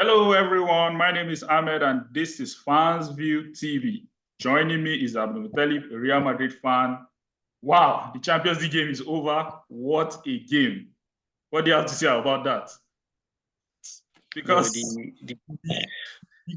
Hello, everyone. My name is Ahmed, and this is Fans View TV. Joining me is Abdulmutalib, a Real Madrid fan. Wow, the Champions League game is over. What a game. What do you have to say about that? Because the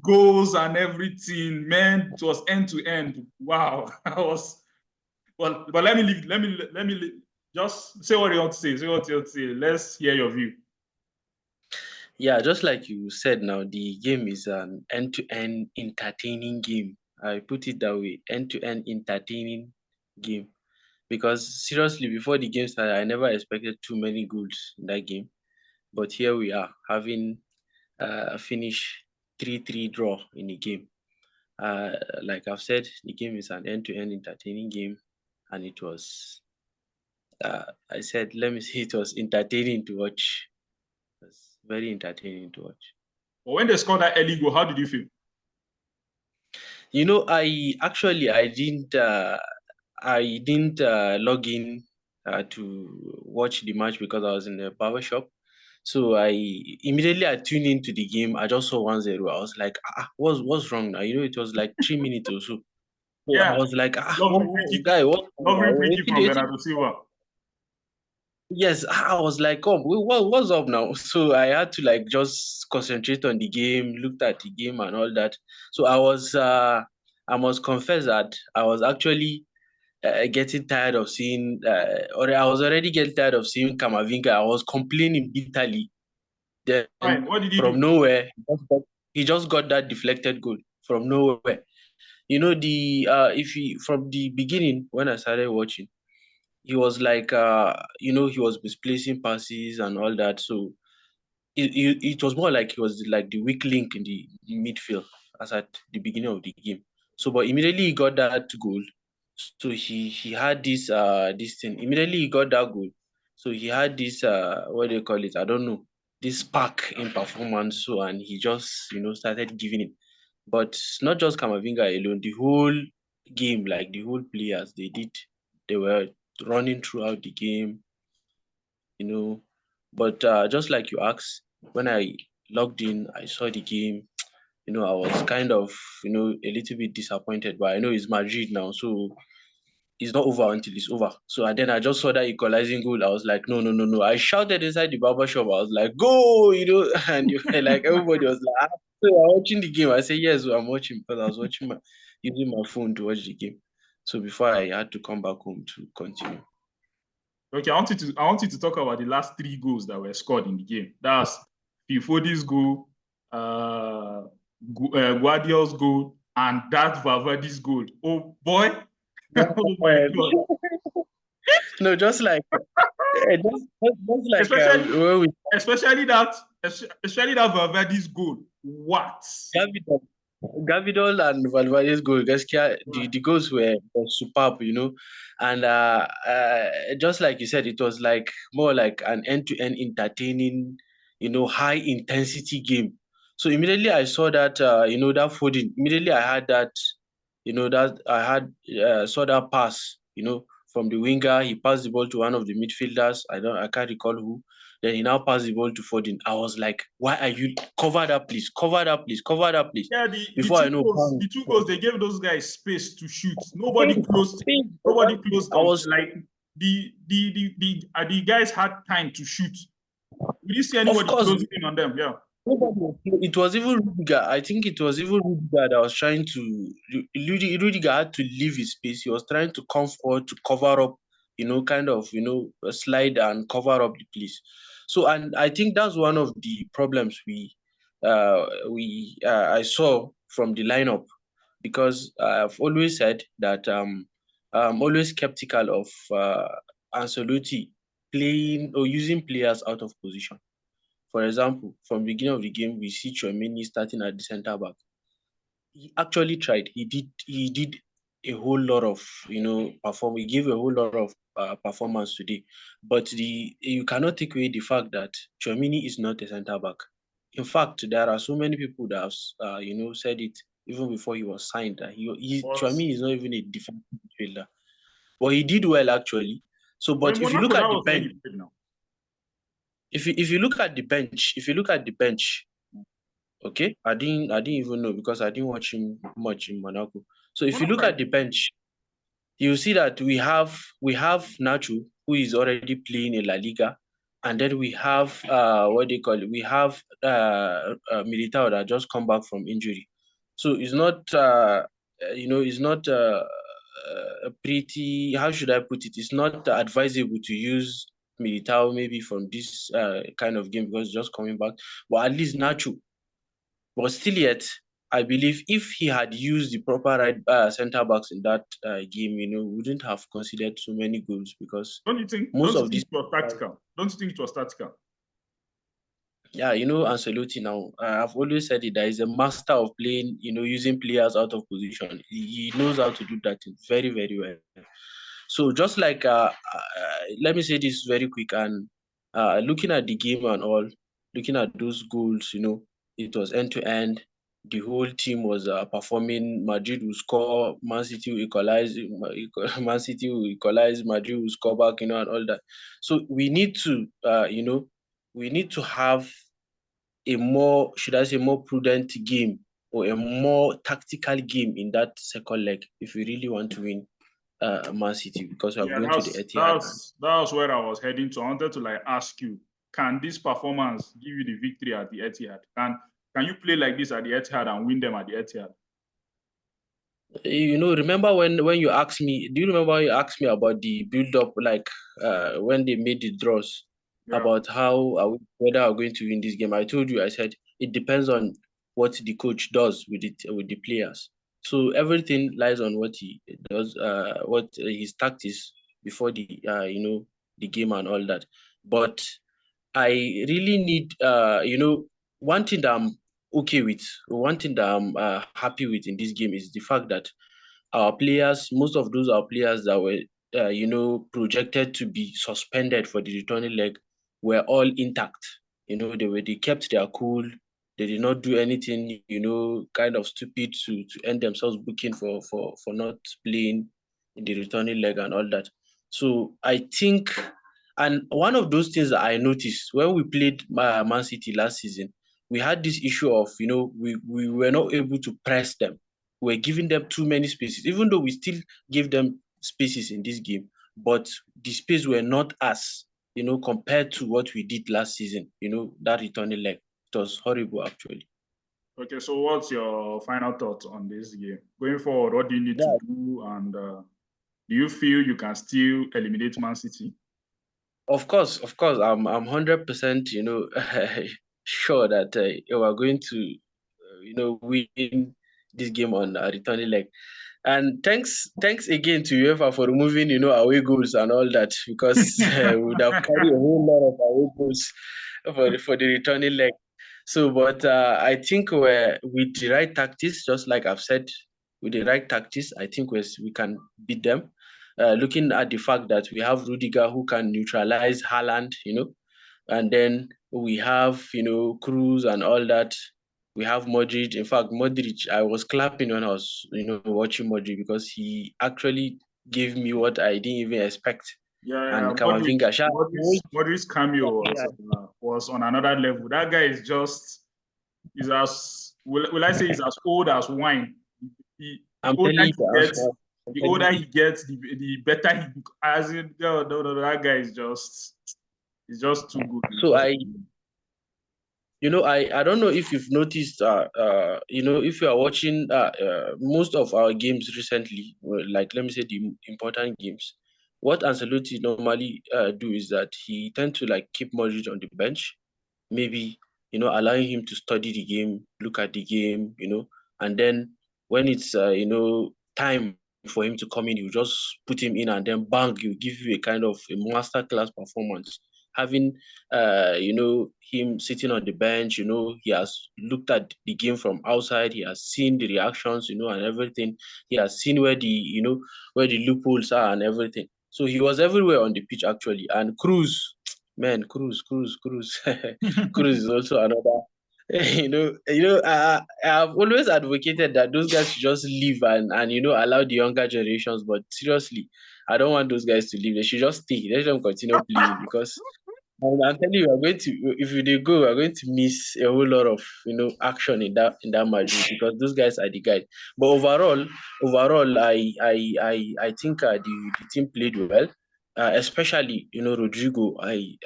goals and everything, man, it was end to end. Wow. But let me just say what you want to say. Say what you want to say. Let's hear your view. Yeah, just like you said now, the game is an end-to-end entertaining game. I put it that way, end-to-end entertaining game. Because seriously, before the game started, I never expected too many goals in that game. But here we are, having a finish 3-3 draw in the game. Like I've said, the game is an end-to-end entertaining game, and it was. I said, let me say, it was entertaining to watch. It was very entertaining to watch. But when they scored that early goal, how did you feel? You know, I didn't log in to watch the match because I was in the barber shop. So I tuned into the game. I just saw 1-0. I was like, what's wrong now? You know, it was like 3 minutes or so. So I Yeah, was like, lovely free kick. guy, what's wrong Lovely free kick from Bernardo Silva. Yes, I was like, oh, what's up now? So I had to like just concentrate on the game, looked at the game and all that. So I must confess that I was actually getting tired of seeing, or I was already getting tired of seeing Kamavinga. I was complaining bitterly. Then Fine. What did he from do? nowhere, he just got that deflected goal from nowhere. You know, if he from the beginning when I started watching, he was like, he was misplacing passes and all that. So it was more like he was like the weak link in the midfield as at the beginning of the game. So, but immediately he got that goal. So he had this thing. Immediately he got that goal. So he had this what do you call it? I don't know, this spark in performance. So and he just started giving it. But not just Kamavinga alone. The whole game, like the whole players, they were running throughout the game. You know, but just like you asked, when I logged in, I saw the game. I was kind of, a little bit disappointed, but I know it's Madrid now, so it's not over until it's over. So and then I just saw that equalizing goal. I was like, no, no, no, no. I shouted inside the barber shop. I was like, go, and you were like everybody was like, so you're watching the game. I said, yes, I'm watching because I was watching using my phone to watch the game. So before I had to come back home to continue. Okay, I want you to talk about the last 3 goals that were scored in the game. That's Fifodi's goal, Guardiola's goal, and that Valverde's goal. Oh boy! Oh my god! No, just like just like Especially, when we especially that, especially that Valverde's goal. What? Gavidol, Gavidol and Valverde's goal, gaskiya, the goals were superb, and just like you said, it was like more like an end-to-end entertaining, high intensity game. So immediately I saw that, that Foden. Immediately I had that, that I had saw that pass, from the winger. He passed the ball to one of the midfielders. I can't recall who. Then he now passed the ball to Foden. I was like, why are you cover that please? Cover that please, cover that please. Yeah, the Before two I know, goals, bang. the two goals, they gave those guys space to shoot. Nobody closed. Nobody closed I on was, like the guys had time to shoot. We didn't see of anybody course, closing in on them. Yeah. it was even Rudiger. I think it was even Rudiger that was trying to. Rudiger had to leave his space. He was trying to come forward to cover up, kind of, slide and cover up the place. So, and I think that's one of the problems I saw from the lineup, because I've always said that I'm always skeptical of Ancelotti playing or using players out of position. For example, from the beginning of the game, we see Chouameni starting at the centre back. He actually tried. He did a whole lot of perform. He gave a whole lot of performance today. But the you cannot take away the fact that Chouameni is not a centre back. In fact, there are so many people that have said it even before he was signed, that But, Chouameni is not even a defensive midfielder. But he did well actually. So, but in but if you look Monaco, at that the was where bench, he played now. if you look at the bench, Okay, I didn't even know because I didn't watch him much in Monaco. So if One you of look my at the bench, you see that we have Nacho, who is already playing in La Liga, and then we have what they call it. We have Militao that just come back from injury. So it's not it's not a pretty, how should I put it? It's not advisable to use Militao maybe from this kind of game because just coming back. But at least Nacho. But still yet, I believe if he had used the proper right centre backs in that game, we wouldn't have considered so many goals because don't you think most don't you of think these, it was tactical? Don't you think it was tactical? yeah, Ancelotti now, I've always said it, that he's a master of playing, using players out of position. He knows how to do that very, very well. So just like, let me say this very quick, and looking at the game and all, looking at those goals, it was end to end. The whole team was performing. Madrid will score, Man City will equalize, Man City will equalize, Madrid will score back, and all that. So we need to have a more, should I say, more prudent game or a more tactical game in that second leg if we really want to win Man City because we are Yeah, going to the that's Etihad. that's that's where I was heading to. I wanted to like ask you, can this performance give you the victory at the Etihad? Can you play like this at the Etihad and win them at the Etihad? Remember when you asked me? Do you remember when you asked me about the build up, like when they made the draws, Yeah. about how whether are going to win this game? I told you, I said it depends on what the coach does with it with the players. So everything lies on what he does, what his tactics before the game and all that. But I really need, one thing that I'm okay with, one thing that I'm happy with in this game is the fact that our players, most of those are players that were, projected to be suspended for the returning leg, were all intact. They kept their cool. They did not do anything, kind of stupid to end themselves booking for not playing in the returning leg and all that. So I think, and one of those things that I noticed when we played Man City last season, we had this issue of, we were not able to press them. We're giving them too many spaces, even though we still gave them spaces in this game, but the space were not as, compared to what we did last season, that returning leg. It was horrible, actually. Okay, so what's your final thoughts on this game? Going forward, what do you need to Yeah, do? And do you feel you can still eliminate Man City? of course, I'm 100%, sure that we're going to, win this game on returning leg. And thanks again to UEFA for removing, away goals and all that because we would have carried a whole lot of away goals for the returning leg. So, but I think we're with the right tactics, just like I've said, with the right tactics, I think we can beat them. Looking at the fact that we have Rudiger who can neutralize Haaland, and then we have, Cruz and all that. We have Modric. In fact, Modric, I was clapping when I was, watching Modric because he actually gave me what I didn't even expect. Yeah, And Kamavinga, Modric's cameo was on another level. That guy is as will I say is as old as wine. The I'm older telling he you, gets, I'm the telling older you. he gets, the better he as in no, that guy is just he's just too good. He's So just too good. I don't know if you've noticed, if you are watching most of our games recently, like let me say the important games, what Ancelotti normally do is that he tend to like keep Modric on the bench, maybe, allowing him to study the game, look at the game, and then when it's, time for him to come in, you just put him in and then bang, you give you a kind of a masterclass performance. Having, him sitting on the bench, he has looked at the game from outside, he has seen the reactions, and everything. He has seen where where the loopholes are and everything. So he was everywhere on the pitch actually. And Cruz, man, Cruz. Cruz is also another. I've always advocated that those guys should just leave and allow the younger generations. But seriously, I don't want those guys to leave. They should just stay. Let them continue playing because And I'm telling you, we're going to if we did go, we're going to miss a whole lot of action in that Madrid because those guys are the guys. But overall, I think the team played well, especially Rodrigo.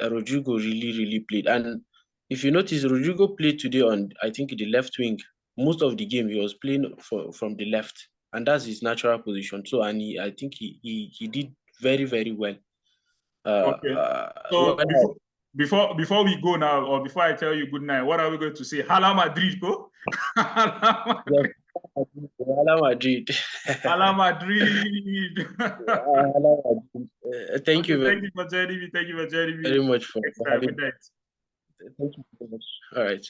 Rodrigo really played, and if you notice, Rodrigo played today on I think the left wing. Most of the game he was playing from the left, and that's his natural position. So, and I think he did very well. Okay. So When before we go now, or before I tell you good night, what are we going to say? Hala Madrid, go. Hala Yes, Madrid. Real Madrid. Hala Madrid. Real Madrid. Thank Okay, you thank you for joining me. Thank you for joining very me. much for Next time, having good me. night. Thank you very much. All right.